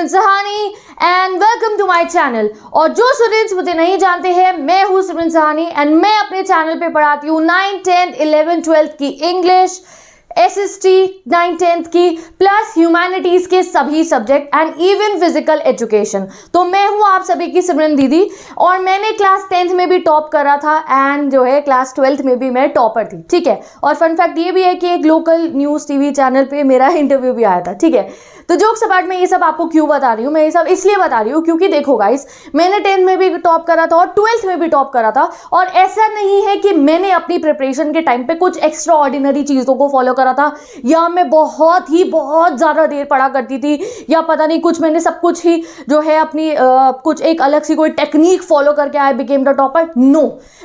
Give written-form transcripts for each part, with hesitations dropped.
Simran Sahani and welcome to my channel. और जो students मुझे नहीं जानते हैं, मैं हूँ सिमरन सहानी एंड मैं अपने चैनल पे पढ़ाती हूँ 9, 10, 11, 12 की इंग्लिश, SST 9, 10 की प्लस ह्यूमैनिटीज के सभी subject and even physical education. तो मैं हूँ आप सभी की सिमरन दीदी और मैंने क्लास 10th में भी टॉप करा था एंड जो है क्लास 12th में भी मैं टॉपर थी, ठीक है। और फन फैक्ट ये भी है कि एक लोकल न्यूज़ टीवी चैनल पे मेरा इंटरव्यू भी आया था, ठीक है। तो जोक्स अपार्ट में ये सब आपको क्यों बता रही हूँ, मैं ये सब इसलिए बता रही हूँ क्योंकि देखो गाइस, मैंने 10th में भी टॉप करा था और 12th में भी टॉप करा था। और ऐसा नहीं है कि मैंने अपनी प्रिपरेशन के टाइम पे कुछ एक्स्ट्रा ऑर्डिनरी चीज़ों को फॉलो करा था या मैं बहुत ज़्यादा देर पढ़ा करती थी या पता नहीं कुछ, मैंने सब कुछ ही जो है अपनी कुछ एक अलग सी कोई टेक्निक फॉलो करके I became the topper. No,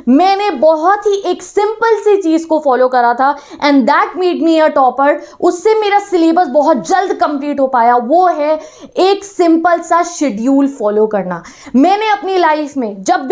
मैंने बहुत ही एक सिंपल सी चीज़ को फॉलो करा था and that made me a topper. उससे मेरा सिलेबस बहुत जल्द कंप्लीट हो पाया। वो है एक सिंपल सा शेड्यूल फॉलो करना। मैंने अपनी लाइफ में जब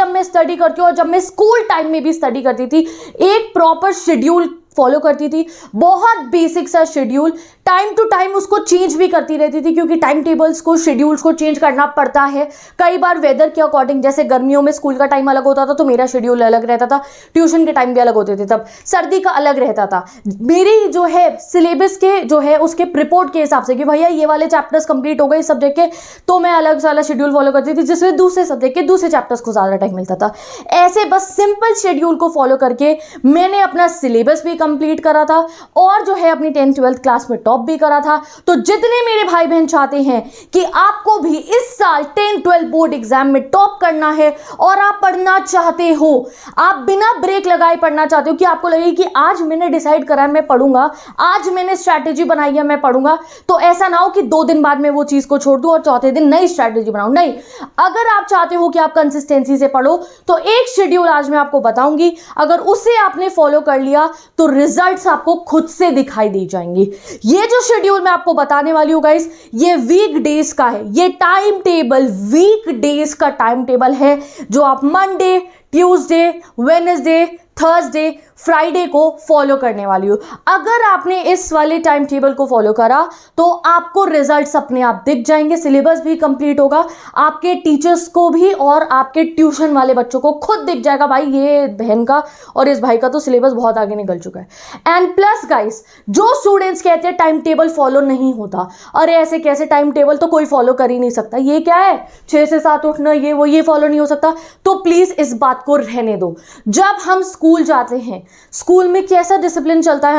मैं स्टडी करती हूँ और जब मैं स्कूल टाइम में भी स्टडी करती थी, एक प्रॉपर शेड्यूल फॉलो करती थी। बहुत बेसिक सा शेड्यूल, टाइम टू टाइम उसको चेंज भी करती रहती थी क्योंकि टाइम टेबल्स को, शेड्यूल्स को चेंज करना पड़ता है कई बार वेदर के अकॉर्डिंग। जैसे गर्मियों में स्कूल का टाइम अलग होता था तो मेरा शेड्यूल अलग रहता था, ट्यूशन के टाइम भी अलग होते थे, तब सर्दी का अलग रहता था। मेरी जो है सिलेबस के जो है उसके रिपोर्ट के हिसाब से कि भैया ये वाले चैप्टर्स कंप्लीट हो गए इस सब्जेक्ट के, तो मैं अलग सा शेड्यूल फॉलो करती थी जिसमें दूसरे सब्जेक्ट के दूसरे चैप्टर्स को ज़्यादा टाइम मिलता था। ऐसे बस सिंपल शेड्यूल को फॉलो करके मैंने अपना सिलेबस भी कंप्लीट करा था और जो है अपनी 10th 12th क्लास में टॉप भी करा था। तो जितने मेरे भाई बहन चाहते हैं कि आपको भी इस साल 10th 12th बोर्ड एग्जाम में टॉप करना है और आप पढ़ना चाहते हो, आप बिना ब्रेक लगाए पढ़ना चाहते हो कि आपको लगे कि आज मैंने डिसाइड करा है मैं पढ़ूंगा, आज मैंने स्ट्रैटेजी बनाई है मैं पढ़ूंगा, तो ऐसा ना हो कि 2 दिन बाद में वो चीज को छोड़ दूं और चौथे दिन नई स्ट्रैटेजी बनाऊं। नहीं, अगर आप चाहते हो कि आप कंसिस्टेंसी से पढ़ो तो एक शेड्यूल आज मैं आपको बताऊंगी, अगर उसे आपने फॉलो कर लिया तो रिजल्ट आपको खुद से दिखाई दे जाएंगे। ये जो शेड्यूल मैं आपको बताने वाली हूं गाइस, ये वीक डेज का है। ये टाइम टेबल वीक डेज का टाइम टेबल है जो आप Monday, Tuesday, Wednesday, Thursday, Friday को फॉलो करने वाली हूँ। अगर आपने इस वाले टाइम टेबल को फॉलो करा तो आपको रिजल्ट्स अपने आप दिख जाएंगे, सिलेबस भी कंप्लीट होगा, आपके टीचर्स को भी और आपके ट्यूशन वाले बच्चों को खुद दिख जाएगा भाई ये बहन का और इस भाई का तो सिलेबस बहुत आगे निकल चुका है। एंड प्लस गाइस, जो स्टूडेंट्स कहते हैं टाइम टेबल फॉलो नहीं होता, अरे ऐसे कैसे, टाइम टेबल तो कोई फॉलो कर ही नहीं सकता, ये क्या है 6 से 7 उठना, ये फॉलो नहीं हो सकता, तो प्लीज इस बात को रहने दो। जब हम स्कूल जाते हैं, स्कूल में कैसा डिसिप्लिन चलता है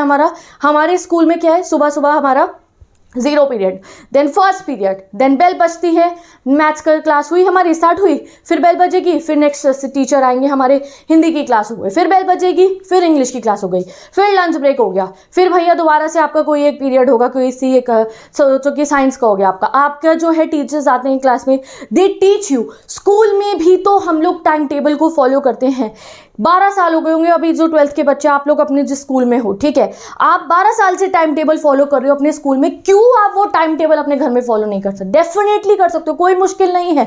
हमारे स्कूल में क्या है, सुबह सुबह हमारा 0 period, then first period, then bell बजती है, मैथ्स का क्लास हुई हमारी, स्टार्ट हुई, फिर बेल बजेगी, फिर नेक्स्ट टीचर आएंगे, हमारे हिंदी की क्लास हो गई, फिर बेल बजेगी, फिर इंग्लिश की क्लास हो गई, फिर लंच ब्रेक हो गया, फिर भैया दोबारा से आपका कोई एक पीरियड होगा, कोई सी एक जो कि साइंस का हो गया आपका जो है टीचर्स आते हैं क्लास में, दे टीच यू। स्कूल में भी तो हम लोग टाइम टेबल को फॉलो करते हैं। 12 साल हो गए होंगे अभी जो 12th के बच्चे, आप लोग अपने जिस स्कूल में हो, ठीक है, आप 12 साल से टाइम टेबल फॉलो कर रहे हो अपने स्कूल में, क्यों आप वो टाइम टेबल अपने घर में फॉलो नहीं कर सकते? डेफिनेटली कर सकते हो, कोई मुश्किल नहीं है।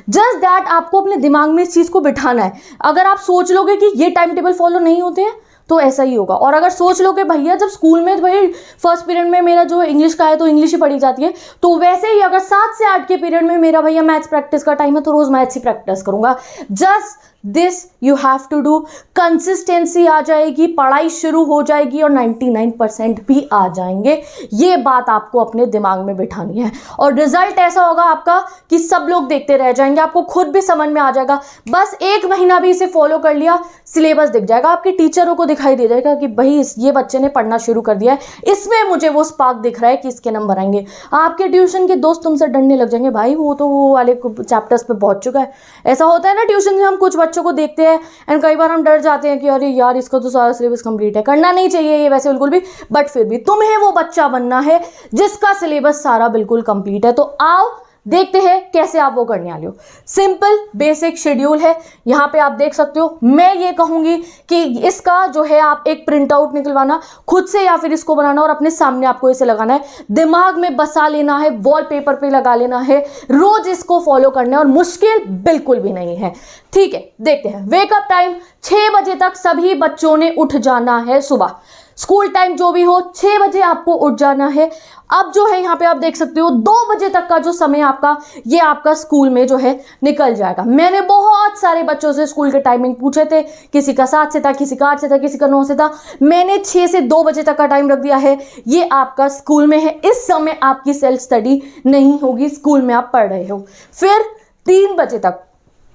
जस्ट दैट आपको अपने दिमाग में इस चीज को बिठाना है। अगर आप सोच लोगे कि ये टाइम टेबल फॉलो नहीं होते हैं तो ऐसा ही होगा, और अगर सोच लो कि भैया जब स्कूल में भाई फर्स्ट पीरियड में मेरा जो इंग्लिश का है तो इंग्लिश ही पढ़ी जाती है, तो वैसे ही अगर 7 से 8 के पीरियड में मेरा भैया मैथ्स प्रैक्टिस का टाइम है तो रोज मैथ्स ही प्रैक्टिस करूंगा। Just this you have to do. Consistency आ जाएगी, पढ़ाई शुरू हो जाएगी और 99% भी आ जाएंगे। ये बात आपको अपने दिमाग में बिठानी है और रिजल्ट ऐसा होगा आपका कि सब लोग देखते रह जाएंगे, आपको खुद भी समझ में आ जाएगा। बस 1 महीना भी इसे फॉलो कर लिया, सिलेबस दिख जाएगा, आपके टीचरों को दिखाई दे जाएगा कि भाई ये बच्चे ने पढ़ना शुरू कर दिया है, इसमें मुझे वो स्पार्क दिख रहा है कि इसके नंबर आएंगे। आपके ट्यूशन के दोस्त तुमसे डरने लग जाएंगे, भाई वो तो वो वाले चैप्टर्स पे पहुंच चुका है। ऐसा होता है ना, ट्यूशन में हम कुछ बच्चों को देखते हैं एंड कई बार हम डर जाते हैं कि अरे यार इसका तो सारा सिलेबस कंप्लीट है, करना नहीं चाहिए ये वैसे बिल्कुल भी, बट फिर भी तुम्हें वो बच्चा बनना है जिसका सिलेबस सारा बिल्कुल कंप्लीट है। तो आओ देखते हैं कैसे आप वो करने वाले हो। सिंपल बेसिक शेड्यूल है, यहाँ पे आप देख सकते हो। मैं ये कहूंगी कि इसका जो है आप एक प्रिंट आउट निकलवाना खुद से या फिर इसको बनाना और अपने सामने आपको इसे लगाना है, दिमाग में बसा लेना है, वॉलपेपर पे लगा लेना है, रोज इसको फॉलो करना है और मुश्किल बिल्कुल भी नहीं है। ठीक है, देखते हैं। वेकअप टाइम 6 बजे तक सभी बच्चों ने उठ जाना है। सुबह स्कूल टाइम जो भी हो 6 बजे आपको उठ जाना है। अब जो है यहाँ पे आप देख सकते हो 2 बजे तक का जो समय आपका, ये आपका स्कूल में जो है निकल जाएगा। मैंने बहुत सारे बच्चों से स्कूल के टाइमिंग पूछे थे, किसी का 7 से था, किसी का 8 से था, किसी का 9 से था। मैंने 6 से 2 बजे तक का टाइम रख दिया है। ये आपका स्कूल में है। इस समय आपकी सेल्फ स्टडी नहीं होगी, स्कूल में आप पढ़ रहे हो। फिर 3 बजे तक,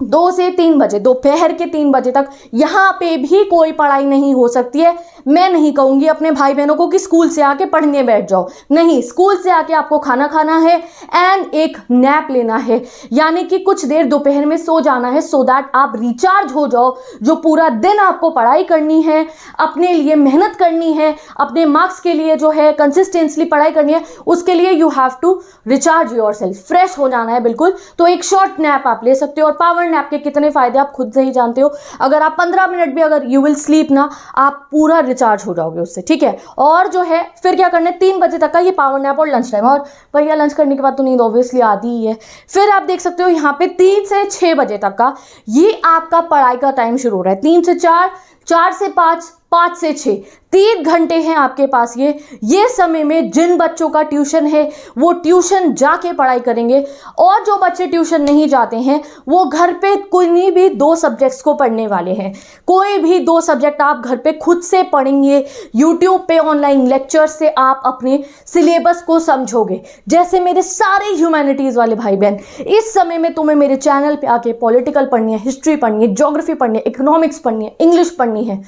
2 से 3 बजे, दोपहर के 3 बजे तक यहाँ पे भी कोई पढ़ाई नहीं हो सकती है। मैं नहीं कहूँगी अपने भाई बहनों को कि स्कूल से आके पढ़ने बैठ जाओ, नहीं, स्कूल से आके आपको खाना खाना है एंड एक नैप लेना है, यानी कि कुछ देर दोपहर में सो जाना है, सो दैट आप रिचार्ज हो जाओ। जो पूरा दिन आपको पढ़ाई करनी है, अपने लिए मेहनत करनी है, अपने मार्क्स के लिए जो है कंसिस्टेंटली पढ़ाई करनी है, उसके लिए you have to recharge yourself, fresh हो जाना है बिल्कुल। तो एक शॉर्ट नैप आप ले सकते हो, और पावर नैप के कितने फायदे आप खुद से ही जानते हो। अगर आप 15 मिनट भी अगर यू विल स्लीप ना, आप पूरा रिचार्ज हो जाओगे उससे, ठीक है। और जो है फिर क्या करना है, 3 बजे तक का ये पावर नैप और लंच टाइम, और भैया लंच करने के बाद तो नींद ऑब्वियसली आती ही है। फिर आप देख सकते हो यहाँ पे 3 से 6 बजे तक का ये आपका पढ़ाई का टाइम शुरू हो रहा है। 3 से 4, 4 से 5, 5 से 6, 3 घंटे हैं आपके पास। ये समय में जिन बच्चों का ट्यूशन है वो ट्यूशन जाके पढ़ाई करेंगे, और जो बच्चे ट्यूशन नहीं जाते हैं वो घर पे कोई भी 2 सब्जेक्ट्स को पढ़ने वाले हैं। कोई भी 2 सब्जेक्ट आप घर पे खुद से पढ़ेंगे, यूट्यूब पे ऑनलाइन लेक्चर से आप अपने सिलेबस को समझोगे। जैसे मेरे सारे ह्यूमैनिटीज़ वाले भाई बहन, इस समय में तुम्हें मेरे चैनल पे आके पॉलिटिकल पढ़नी है, हिस्ट्री पढ़नी है, ज्योग्राफी पढ़नी है, इकोनॉमिक्स पढ़नी है, इंग्लिश पढ़नी है,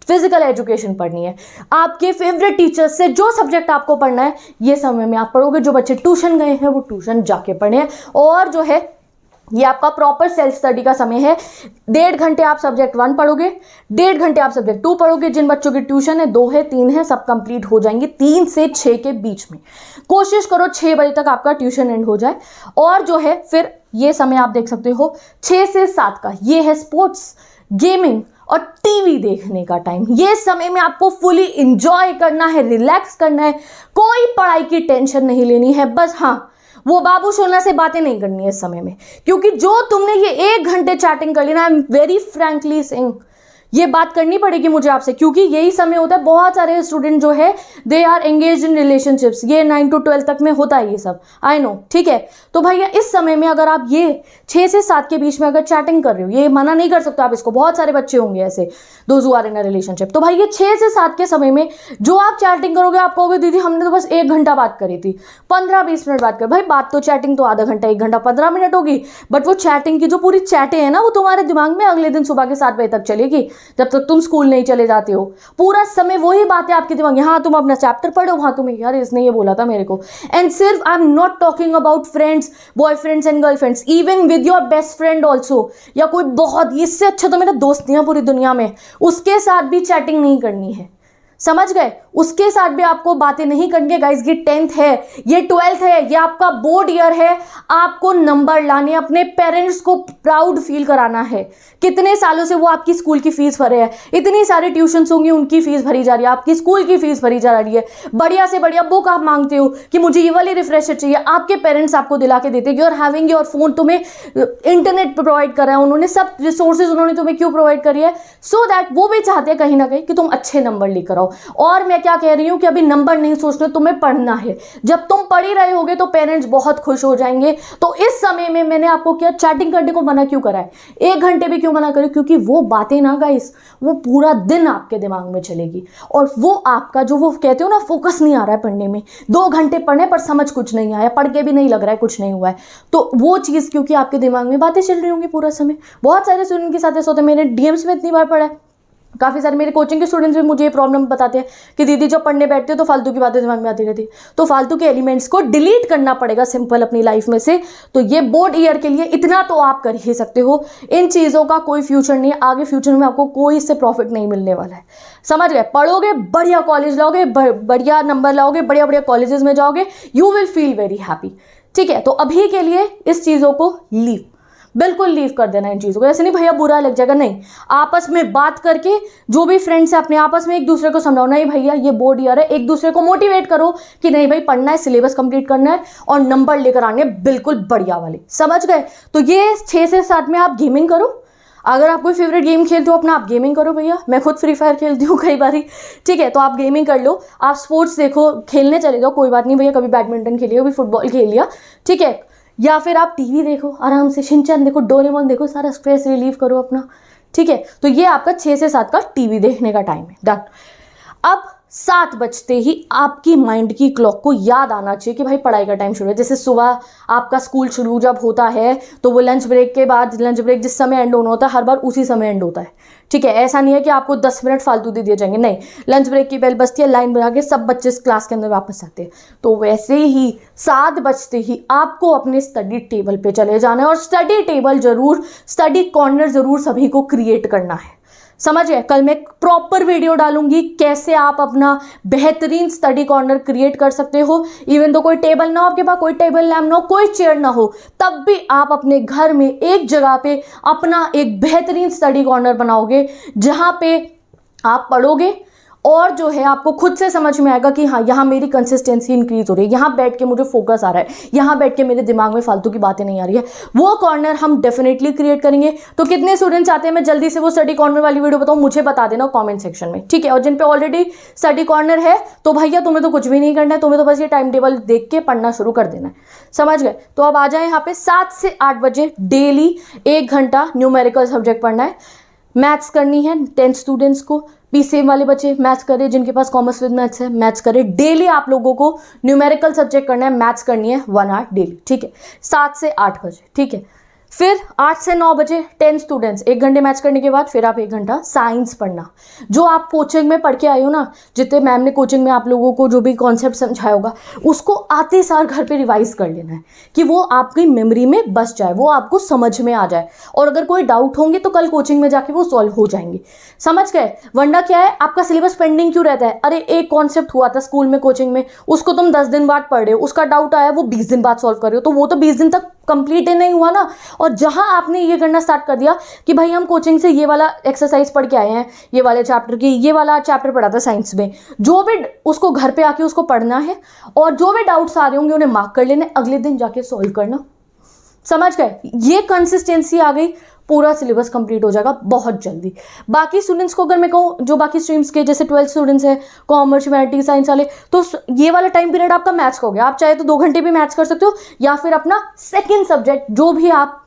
फिजिकल एजुकेशन पढ़नी है, आपके फेवरेट टीचर्स से जो सब्जेक्ट आपको पढ़ना है ये समय में आप पढ़ोगे। जो बच्चे ट्यूशन गए हैं वो ट्यूशन जाके पढ़े हैं। और जो है ये आपका प्रॉपर सेल्फ स्टडी का समय है। 1.5 घंटे आप सब्जेक्ट 1 पढ़ोगे, 1.5 घंटे आप सब्जेक्ट 2 पढ़ोगे। जिन बच्चों की ट्यूशन है 2 है, 3 है, सब कंप्लीट हो जाएंगे 3 से 6 के बीच में। कोशिश करो 6 बजे तक आपका ट्यूशन एंड हो जाए। और जो है फिर ये समय आप देख सकते हो 6 से 7 का, ये है स्पोर्ट्स, गेमिंग और टीवी देखने का टाइम। ये समय में आपको फुली एंजॉय करना है, रिलैक्स करना है, कोई पढ़ाई की टेंशन नहीं लेनी है। बस हाँ, वो बाबू सोना से बातें नहीं करनी है इस समय में, क्योंकि जो तुमने ये 1 घंटे चैटिंग कर ली ना, I am very frankly saying, ये बात करनी पड़ेगी मुझे आपसे, क्योंकि यही समय होता है। बहुत सारे स्टूडेंट जो है they are engage in relationships, ये 9 to 12 तक में होता है ये सब, आई नो, ठीक है। तो भैया इस समय में अगर आप ये 6 से 7 के बीच में अगर चैटिंग कर रहे हो, ये मना नहीं कर सकते आप इसको, बहुत सारे बच्चे होंगे ऐसे those who are in a relationship. तो भाई ये 6 से 7 के समय में जो आप चैटिंग करोगे, आप कहोगे दीदी हमने तो बस 1 घंटा बात करी थी, 15-20 मिनट बात कर। भाई बात तो चैटिंग तो आधा घंटा, 1 घंटा 15 मिनट होगी, बट वो चैटिंग की जो पूरी चैटें हैं ना, वो तुम्हारे दिमाग में अगले दिन सुबह के 7 बजे तक चलेगी, जब तक तुम स्कूल नहीं चले जाते हो। पूरा समय वही बातें आपके दिमाग, यहाँ तुम अपना चैप्टर पढ़ो, वहां तुम्हें यार इसने ये बोला था मेरे को। एंड सिर्फ I am not talking about friends, boyfriends and girlfriends, even with your best friend also, या कोई बहुत इससे अच्छा तो मेरा दोस्त नहीं है पूरी दुनिया में, उसके साथ भी चैटिंग नहीं करनी है, समझ गए। उसके साथ भी आपको बातें नहीं करनी है गाइस। ये 10th है, ये 12th है, ये आपका बोर्ड ईयर है, आपको नंबर लाने, अपने पेरेंट्स को प्राउड फील कराना है। कितने सालों से वो आपकी स्कूल की फीस भरे हैं, इतनी सारी ट्यूशन्स होंगी, उनकी फीस भरी जा रही है, आपकी स्कूल की फीस भरी जा रही है, बढ़िया से बढ़िया बुक आप मांगते हो कि मुझे ये वाली रिफ्रेशर चाहिए, आपके पेरेंट्स आपको दिला के देते। You are having your phone, तुम्हें इंटरनेट प्रोवाइड करा है उन्होंने, सब रिसोर्सेज उन्होंने तुम्हें क्यों प्रोवाइड करी है, सो दैट वो भी चाहते हैं कहीं ना कहीं कि तुम अच्छे नंबर लेकर आओ। और मैं क्या कह रही हूं कि अभी नंबर नहीं सोचना, तुम्हें पढ़ना है। जब तुम पढ़ ही रहे होगे तो पेरेंट्स बहुत खुश हो जाएंगे। तो इस समय में मैंने आपको क्या चैटिंग करने को मना क्यों करा है, 1 घंटे भी क्यों मना करी, क्योंकि वो बातें ना गाइस वो पूरा दिन आपके दिमाग में चलेगी, और वो आपका जो वो कहते हो ना फोकस नहीं आ रहा है पढ़ने में, 2 घंटे पढ़ने पर समझ कुछ नहीं आया, पढ़ के भी नहीं लग रहा है कुछ नहीं हुआ है, तो वो चीज़ क्योंकि आपके दिमाग में बातें चल रही होंगी पूरा समय। बहुत सारे स्टूडेंट के साथ ऐसा होता है, मैंने डीएम्स में इतनी बार पढ़ा है, काफ़ी सारे मेरे कोचिंग के स्टूडेंट्स भी मुझे ये प्रॉब्लम बताते हैं कि दीदी जब पढ़ने बैठते हो तो फालतू की बातें दिमाग में आती रहती है। तो फालतू के एलिमेंट्स को डिलीट करना पड़ेगा सिंपल अपनी लाइफ में से। तो ये बोर्ड ईयर के लिए इतना तो आप कर ही सकते हो, इन चीज़ों का कोई फ्यूचर नहीं है, आगे फ्यूचर में आपको कोई इससे प्रॉफिट नहीं मिलने वाला है, समझ गए। पढ़ोगे, बढ़िया कॉलेज लाओगे, बढ़िया नंबर लाओगे, बढ़िया बढ़िया कॉलेजेस में जाओगे, you will feel very happy, ठीक है। तो अभी के लिए इस चीज़ों को लीव, बिल्कुल लीव कर देना इन चीज़ों को। ऐसे नहीं भैया बुरा लग जाएगा, नहीं, आपस में बात करके जो भी फ्रेंड्स है अपने आपस में एक दूसरे को समझाओ, नहीं भैया ये बोर्ड ईयर है, एक दूसरे को मोटिवेट करो कि नहीं भाई पढ़ना है, सिलेबस कंप्लीट करना है और नंबर लेकर आने बिल्कुल बढ़िया वाले, समझ गए। तो ये 6 से 7 में आप गेमिंग करो, अगर आप कोई फेवरेट गेम खेलते हो अपना, आप गेमिंग करो भैया। मैं खुद फ्री फायर खेलती हूँ कई बारी, ठीक है, तो आप गेमिंग कर लो, आप स्पोर्ट्स देखो, खेलने चले जाओ, कोई बात नहीं भैया, कभी बैडमिंटन खेलिए, कभी फुटबॉल खेल लिया, ठीक है, या फिर आप टीवी देखो आराम से, शिनचैन देखो, डोरेमोन देखो, सारा स्ट्रेस रिलीव करो अपना, ठीक है। तो ये आपका 6 से 7 का टीवी देखने का टाइम है, डन। अब 7 बजते ही आपकी माइंड की क्लॉक को याद आना चाहिए कि भाई पढ़ाई का टाइम शुरू है। जैसे सुबह आपका स्कूल शुरू जब होता है तो वो लंच ब्रेक के बाद, लंच ब्रेक जिस समय एंड होना होता है हर बार उसी समय एंड होता है, ठीक है। ऐसा नहीं है कि आपको 10 मिनट फालतू दे दिए जाएंगे, नहीं, लंच ब्रेक की बेल बजती है, लाइन बना के सब बच्चे क्लास के अंदर वापस आते हैं। तो वैसे ही 7 बजते ही आपको अपने स्टडी टेबल पे चले जाना है, और स्टडी टेबल जरूर, स्टडी कॉर्नर जरूर सभी को क्रिएट करना है, समझ गए। कल मैं प्रॉपर वीडियो डालूंगी कैसे आप अपना बेहतरीन स्टडी कॉर्नर क्रिएट कर सकते हो। इवन तो कोई टेबल ना हो आपके पास, कोई टेबल लैम्प ना हो, कोई चेयर ना हो, तब भी आप अपने घर में एक जगह पे अपना एक बेहतरीन स्टडी कॉर्नर बनाओगे जहां पे आप पढ़ोगे, और जो है आपको खुद से समझ में आएगा कि हाँ यहाँ मेरी कंसिस्टेंसी इंक्रीज हो रही है, यहाँ बैठ के मुझे फोकस आ रहा है, यहाँ बैठ के मेरे दिमाग में फालतू की बातें नहीं आ रही है। वो कॉर्नर हम डेफिनेटली क्रिएट करेंगे। तो कितने स्टूडेंट्स आते हैं, मैं जल्दी से वो स्टडी कॉर्नर वाली वीडियो बताऊँ, मुझे बता देना कॉमेंट सेक्शन में, ठीक है। और जिन पे ऑलरेडी स्टडी कॉर्नर है तो भैया तुम्हें तो कुछ भी नहीं करना है, तुम्हें तो बस ये टाइम टेबल देख के पढ़ना शुरू कर देना है, समझ गए। तो अब आ जाए यहाँ पे 7 से 8 बजे डेली 1 घंटा न्यूमेरिकल सब्जेक्ट पढ़ना है। मैथ्स करनी है 10 स्टूडेंट्स को, पीसीएम वाले बच्चे मैथ्स करें, जिनके पास कॉमर्स विद मैथ्स है मैथ्स करें। डेली आप लोगों को न्यूमेरिकल सब्जेक्ट करना है, मैथ्स करनी है 1 आवर डेली, ठीक है, 7 से 8 बजे, ठीक है। फिर 8 से 9 बजे 10 स्टूडेंट्स, 1 घंटे मैथ्स करने के बाद फिर आप 1 घंटा साइंस पढ़ना। जो आप कोचिंग में पढ़ के आए हो ना, जितने मैम ने कोचिंग में आप लोगों को जो भी कॉन्सेप्ट समझाया होगा, उसको आते सार घर पे रिवाइज कर लेना है कि वो आपकी मेमोरी में बस जाए, वो आपको समझ में आ जाए। और अगर कोई डाउट होंगे तो कल कोचिंग में जाके वो सॉल्व हो जाएंगे, समझ गए। वरना क्या है, आपका सिलेबस पेंडिंग क्यों रहता है? अरे एक कॉन्सेप्ट हुआ था स्कूल में, कोचिंग में, उसको तुम 10 दिन बाद पढ़ रहे हो, उसका डाउट आया वो 20 दिन बाद सॉल्व कर रहे हो, तो वो तो 20 दिन तक कंप्लीट ही नहीं हुआ ना। और जहां आपने ये करना स्टार्ट कर दिया कि भाई हम कोचिंग से ये वाला एक्सरसाइज पढ़ के आए हैं, ये वाले चैप्टर की, ये वाला चैप्टर पढ़ा था साइंस में, जो भी उसको घर पे आके उसको पढ़ना है, और जो भी डाउट्स आ रहे होंगे उन्हें मार्क कर लेने, अगले दिन जाके सॉल्व करना, समझ गए। ये कंसिस्टेंसी आ गई, पूरा सिलेबस कंप्लीट हो जाएगा बहुत जल्दी। बाकी स्टूडेंट्स को अगर मैं कहूँ, जो बाकी स्ट्रीम्स के जैसे 12 स्टूडेंट्स हैं, कॉमर्स, ह्यूमैनिटीज, साइंस वाले, तो ये वाला टाइम पीरियड आपका मैथ्स का हो गया। आप चाहे तो 2 घंटे भी मैथ्स कर सकते हो, या फिर अपना सेकंड सब्जेक्ट जो भी आप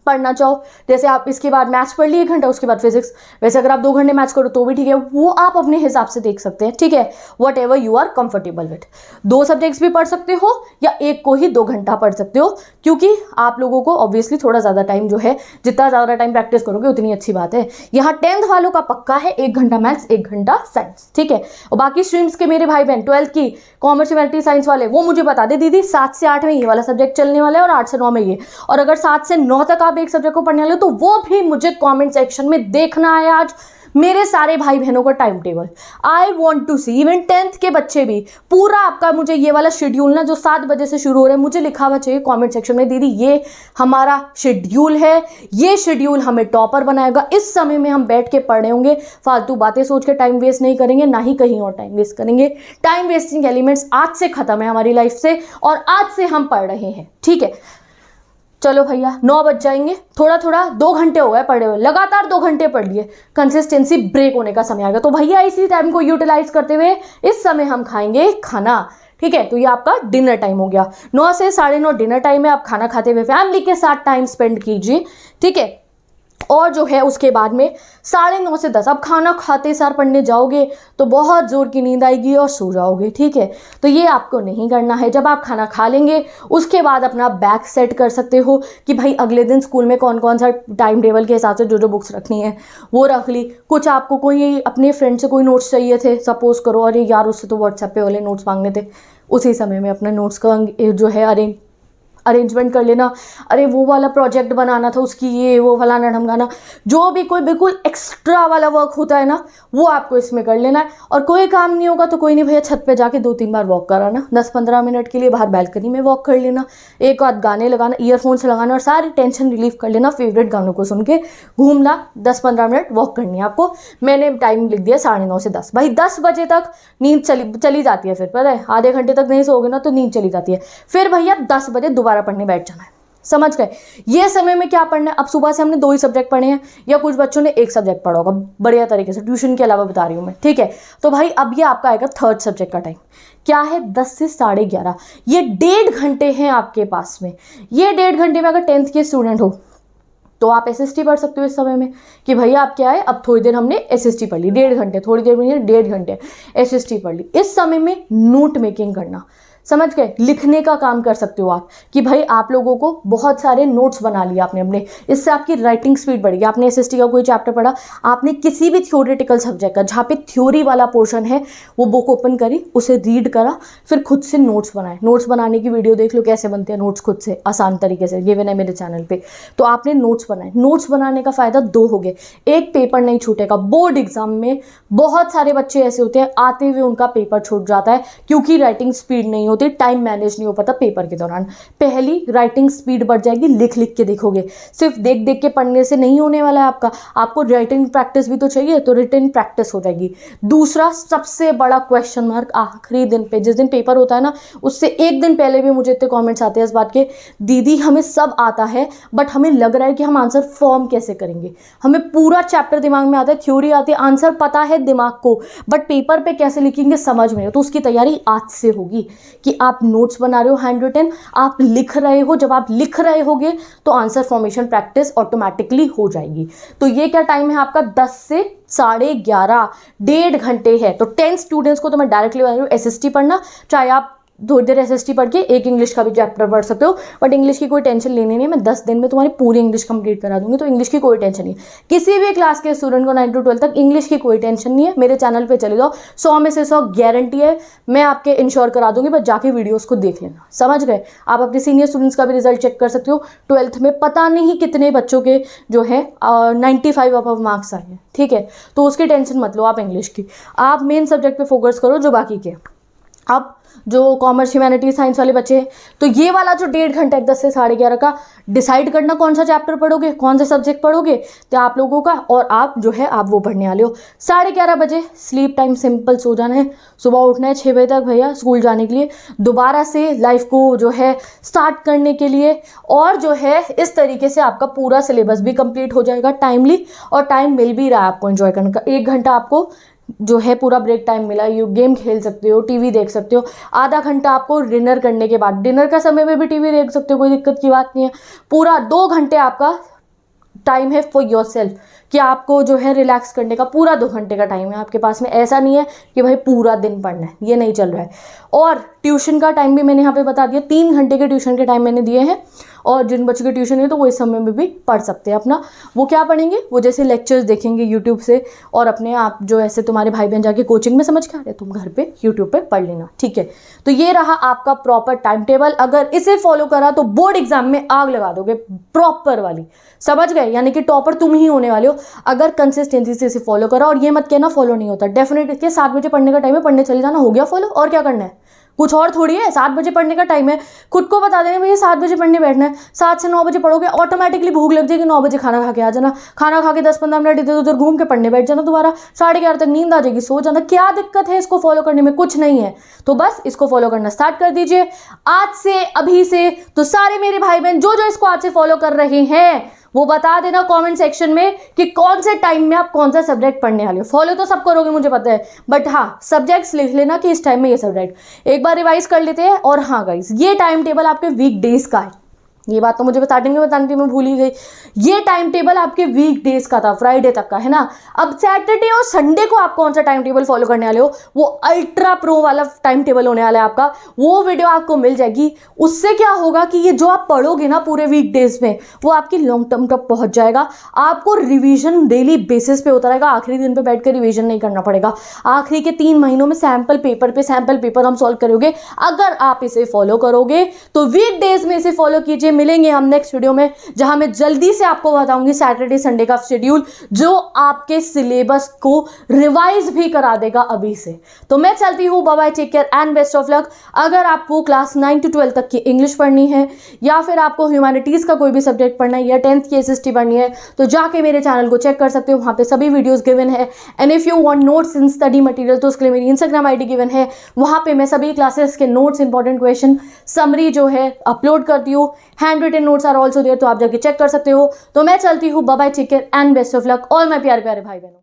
पढ़ना चाहो, जैसे आप इसके बाद मैथ्स पढ़ लिए 1 घंटा, उसके बाद फिजिक्स, वैसे अगर आप 2 घंटे मैथ्स करो तो भी ठीक है, वो आप अपने हिसाब से देख सकते हैं, ठीक है, whatever you are comfortable with. 2 subjects भी पढ़ सकते हो या एक को ही 2 घंटा पढ़ सकते हो, क्योंकि आप लोगों को ऑब्वियसली थोड़ा ज़्यादा टाइम जो है, जितना ज़्यादा टाइम प्रैक्टिस करोगे उतनी अच्छी बात है। यहाँ 10th वालों का पक्का है 1 घंटा मैथ्स, 1 घंटा साइंस, ठीक है। और बाकी स्ट्रीम्स के मेरे भाई बहन 12th की कॉमर्स, ह्यूमैनिटीज, साइंस वाले, वो मुझे बता दे दीदी 7 से 8 में ये वाला सब्जेक्ट चलने वाला है और 8 से 9 में ये, और अगर 7 से 9 तक आप एक सब्जेक्ट को पढ़ने वाले हो तो वो भी मुझे कमेंट सेक्शन में देखना है आज मेरे सारे भाई बहनों का time table. I want to see, even 10th के बच्चे भी, पूरा आपका मुझे ये वाला शेड्यूल ना जो 7 बजे से शुरू हो रहा है, मुझे लिखा हुआ चाहिए कमेंट सेक्शन में, दीदी ये हमारा शेड्यूल है, ये शेड्यूल हमें टॉपर बनाएगा, इस समय में हम बैठ के पढ़ रहे होंगे, फालतू बातें सोच के टाइम वेस्ट नहीं करेंगे, ना ही कहीं और टाइम वेस्ट करेंगे। टाइम वेस्टिंग एलिमेंट्स आज से खत्म है हमारी लाइफ से, और आज से हम पढ़ रहे हैं, ठीक है। चलो भैया 9 बज जाएंगे, थोड़ा थोड़ा 2 घंटे हो गए पढ़े हुए, लगातार 2 घंटे पढ़ लिए, कंसिस्टेंसी ब्रेक होने का समय आ गया। तो भैया इसी टाइम को यूटिलाइज करते हुए इस समय हम खाएंगे खाना, ठीक है। तो ये आपका डिनर टाइम हो गया, 9 से 9:30 डिनर टाइम है। आप खाना खाते हुए फैमिली के साथ टाइम स्पेंड कीजिए, ठीक है। और जो है उसके बाद में 9:30 से 10 अब खाना खाते सार पढ़ने जाओगे तो बहुत जोर की नींद आएगी और सो जाओगे, ठीक है। तो ये आपको नहीं करना है। जब आप खाना खा लेंगे उसके बाद अपना बैग सेट कर सकते हो कि भाई अगले दिन स्कूल में कौन कौन सा टाइम टेबल के हिसाब से जो जो बुक्स रखनी है वो रख ली। कुछ आपको कोई अपने फ्रेंड से कोई नोट्स चाहिए थे, सपोज करो अरे यार उससे तो व्हाट्सएप पे वाले नोट्स मांगने थे, उसी समय में अपने नोट्स का जो है अरेंजमेंट कर लेना। अरे वो वाला प्रोजेक्ट बनाना था, उसकी ये वो फलाना ढमकाना, जो भी कोई बिल्कुल एक्स्ट्रा वाला वर्क होता है ना वो आपको इसमें कर लेना है। और कोई काम नहीं होगा तो कोई नहीं भैया, छत पे जाके 2-3 बार वॉक कराना, 10-15 मिनट के लिए बाहर बालकनी में वॉक कर लेना, एक आध गाने लगाना, ईयरफोन्स लगाना और सारी टेंशन रिलीफ कर लेना, फेवरेट गानों को सुन के घूमना, 10-15 मिनट वॉक करनी है आपको। मैंने टाइम लिख दिया 9:30 से 10। भाई 10 बजे तक नींद चली जाती है, फिर पता है आधे घंटे तक नहीं सोओगे ना तो नींद चली जाती है। फिर भैया 10 बजे दोबारा पढ़ने बैठ जाना है, समझ गए। ये समय में क्या पढ़ना है, अब सुबह से हमने 2 ही सब्जेक्ट पढ़े हैं या कुछ बच्चों ने 1 सब्जेक्ट पढ़ा होगा, बढ़िया तरीके से ट्यूशन के अलावा बता रही हूँ मैं, ठीक है। तो भाई अब ये आपका आएगा 3rd सब्जेक्ट का टाइम, क्या है 10 से 11:30, ये 1.5 घंटे हैं आपके पास में। ये 1.5 घंटे में अगर 10th के स्टूडेंट हो तो आप SST पढ़ सकते हो इस समय में, कि भैया आप क्या है, अब थोड़ी देर हमने SST पढ़ ली, 1.5 घंटे, थोड़ी देर में 1.5 घंटे SST पढ़ ली। इस समय में नोट मेकिंग करना, समझ गए, लिखने का काम कर सकते हो आप, कि भाई आप लोगों को बहुत सारे नोट्स बना लिए आपने अपने, इससे आपकी राइटिंग स्पीड बढ़ेगी। आपने SST का कोई चैप्टर पढ़ा, आपने किसी भी थ्योरेटिकल सब्जेक्ट का जहाँ पे थ्योरी वाला पोर्शन है वो बुक ओपन करी, उसे रीड करा, फिर खुद से नोट्स बनाए। नोट्स बनाने की वीडियो देख लो कैसे बनते हैं नोट्स खुद से आसान तरीके से, गिवन है मेरे चैनल पे। तो आपने नोट्स बनाए, नोट्स बनाने का फ़ायदा 2 हो गए, एक पेपर नहीं छूटेगा। बोर्ड एग्जाम में बहुत सारे बच्चे ऐसे होते हैं आते हुए उनका पेपर छूट जाता है क्योंकि राइटिंग स्पीड नहीं होती, टाइम मैनेज नहीं हो पाता पेपर के दौरान। पहली राइटिंग स्पीड बढ़ जाएगी, लिख लिख के देखोगे, सिर्फ देख देख के पढ़ने से नहीं होने वाला है आपका, आपको राइटिंग प्रैक्टिस भी तो चाहिए, तो रिटन प्रैक्टिस हो जाएगी। दूसरा सबसे बड़ा क्वेश्चन मार्क आखिरी दिन पे, जिस दिन पेपर होता है ना उससे 1 दिन पहले भी मुझे इतने कॉमेंट्स आते हैं इस बात के, दीदी हमें सब आता है बट हमें लग रहा है कि हम आंसर फॉर्म कैसे करेंगे, हमें पूरा चैप्टर दिमाग में आता है, थ्योरी आती है, आंसर पता है दिमाग को, बट पेपर पे कैसे लिखेंगे समझ में नहीं। तो उसकी तैयारी आज से होगी कि आप नोट्स बना रहे हो, हैंड रिटन आप लिख रहे हो, जब आप लिख रहे होगे तो आंसर फॉर्मेशन प्रैक्टिस ऑटोमेटिकली हो जाएगी। तो ये क्या टाइम है आपका, 10 से 11:30, 1.5 घंटे है। तो 10 स्टूडेंट्स को तो मैं डायरेक्टली बता रही हूँ SST पढ़ना, चाहे आप थोड़ी देर SST पढ़ के एक इंग्लिश का भी चैप्टर पढ़ सकते हो, बट इंग्लिश की कोई टेंशन लेनी नहीं है, मैं 10 दिन में तुम्हारी पूरी इंग्लिश कंप्लीट करा दूंगी, तो इंग्लिश की कोई टेंशन नहीं है। किसी भी क्लास के स्टूडेंट को 9 to 12 तक इंग्लिश की कोई टेंशन नहीं है, मेरे चैनल पे चले जाओ, 100 में से 100 गारंटी है, मैं आपके इंश्योर करा दूंगी, बस जाके वीडियोज़ को देख लेना, समझ गए। आप अपने सीनियर स्टूडेंट्स का भी रिजल्ट चेक कर सकते हो, 12th में पता नहीं कितने बच्चों के जो है 95 अबव मार्क्स आए हैं, ठीक है। तो उसकी टेंशन मत लो आप इंग्लिश की, आप मेन सब्जेक्ट पे फोकस करो जो बाकी के। अब जो कॉमर्स ह्यूमैनिटी साइंस वाले बच्चे हैं, तो ये वाला जो 1.5 घंटा 10 से 11:30 का, डिसाइड करना कौन सा चैप्टर पढ़ोगे, कौन सा सब्जेक्ट पढ़ोगे, तो आप लोगों का, और आप जो है आप वो पढ़ने वाले हो। 11:30 बजे स्लीप टाइम, सिंपल सो जाना है, सुबह उठना है 6 बजे तक भैया स्कूल जाने के लिए, दोबारा से लाइफ को जो है स्टार्ट करने के लिए, और जो है इस तरीके से आपका पूरा सिलेबस भी कंप्लीट हो जाएगा टाइमली, और टाइम मिल भी रहा है आपको एंजॉय करने का। 1 घंटा आपको जो है पूरा ब्रेक टाइम मिला, यू गेम खेल सकते हो, टीवी देख सकते हो, आधा घंटा आपको डिनर करने के बाद, डिनर का समय में भी टीवी देख सकते हो, कोई दिक्कत की बात नहीं है। पूरा 2 घंटे आपका टाइम है फॉर योर सेल्फ, कि आपको जो है रिलैक्स करने का पूरा 2 घंटे का टाइम है आपके पास में। ऐसा नहीं है कि भाई पूरा दिन पढ़ना है, ये नहीं चल रहा है। और ट्यूशन का टाइम भी मैंने यहाँ पे बता दिया, 3 घंटे के ट्यूशन के टाइम मैंने दिए हैं, और जिन बच्चों के ट्यूशन है तो वो इस समय में भी पढ़ सकते हैं अपना। वो क्या पढ़ेंगे, वो जैसे लेक्चर्स देखेंगे यूट्यूब से, और अपने आप जो ऐसे तुम्हारे भाई बहन जाके कोचिंग में समझ के आ रहे, तुम घर पे यूट्यूब पे पढ़ लेना, ठीक है। तो ये रहा आपका प्रॉपर टाइम टेबल, अगर इसे फॉलो करा तो बोर्ड एग्जाम में आग लगा दोगे, प्रॉपर वाली, समझ गए, यानी कि टॉपर तुम ही होने वाले हो अगर कंसिस्टेंसी से इसे फॉलो करा। और ये मत कहना फॉलो नहीं होता, डेफिनेट इसके 7 बजे पढ़ने का टाइम है, पढ़ने चले जाना, हो गया फॉलो, और क्या करना है, कुछ और थोड़ी है। 7 बजे पढ़ने का टाइम है, खुद को बता देना भैया 7 बजे पढ़ने बैठना है, 7 से 9 बजे पढ़ोगे, ऑटोमेटिकली भूख लग जाएगी, 9 बजे खाना खा के आ जाना, खाना खा के 10-15 मिनट इधर उधर घूम के पढ़ने बैठ जाना, दोबारा 11:30 तक नींद आ जाएगी, सो जाना। क्या दिक्कत है इसको फॉलो करने में, कुछ नहीं है। तो बस इसको फॉलो करना स्टार्ट कर दीजिए आज से, अभी से। तो सारे मेरे भाई बहन जो जो इसको आज से फॉलो कर रहे हैं वो बता देना कमेंट सेक्शन में कि कौन से टाइम में आप कौन सा सब्जेक्ट पढ़ने वाले हो। फॉलो तो सब करोगे मुझे पता है, बट हाँ सब्जेक्ट्स लिख लेना कि इस टाइम में ये सब्जेक्ट, एक बार रिवाइज कर लेते हैं। और हाँ गाइस, ये टाइम टेबल आपके वीक डेज का है, ये बात तो मुझे स्टार्टिंग में बताने थी, मैं भूल ही गई। ये टाइम टेबल आपके वीक डेज का था, फ्राइडे तक का है ना। अब सैटरडे और संडे को आप कौन सा टाइम टेबल फॉलो करने वाले हो, वो अल्ट्रा प्रो वाला टाइम टेबल होने वाला है आपका, वो वीडियो आपको मिल जाएगी। उससे क्या होगा कि ये जो आप पढ़ोगे ना पूरे वीक डेज में, वो आपकी लॉन्ग टर्म तक पहुंच जाएगा। आपको रिविजन डेली बेसिस पे होता रहेगा, आखिरी दिन पे बैठ कर रिविजन नहीं करना पड़ेगा। आखिरी के 3 महीनों में सैंपल पेपर हम सॉल्व करोगे। अगर आप इसे फॉलो करोगे तो वीक डेज में इसे फॉलो कीजिए। मिलेंगे हम नेक्स्ट वीडियो में, जहां मैं जल्दी से आपको बताऊंगी सैटरडे संडे का शेड्यूल, जो आपके सिलेबस को रिवाइज भी करा देगा अभी से। तो मैं चलती हूँ, bye bye, take care and best of luck. अगर आपको क्लास 9 to 12 तक की इंग्लिश पढ़नी है, या फिर आपको ह्यूमैनिटीज का कोई भी सब्जेक्ट पढ़ना है, या 10th की SST पढ़नी है, तो जाके मेरे चैनल को चेक कर सकते हो, वहां पे सभी वीडियोस गिवन है। And if you want notes in study material, तो उसके लिए मेरी Instagram ID गिवन है, वहां पे मैं सभी क्लासेस के नोट्स, इंपॉर्टेंट क्वेश्चन, समरी जो है अपलोड करती हूँ। Handwritten notes are also there, तो आप जाके चेक कर सकते हो। तो मैं चलती हूँ, bye bye, take care and best of luck all my प्यारे प्यारे भाई बहनों।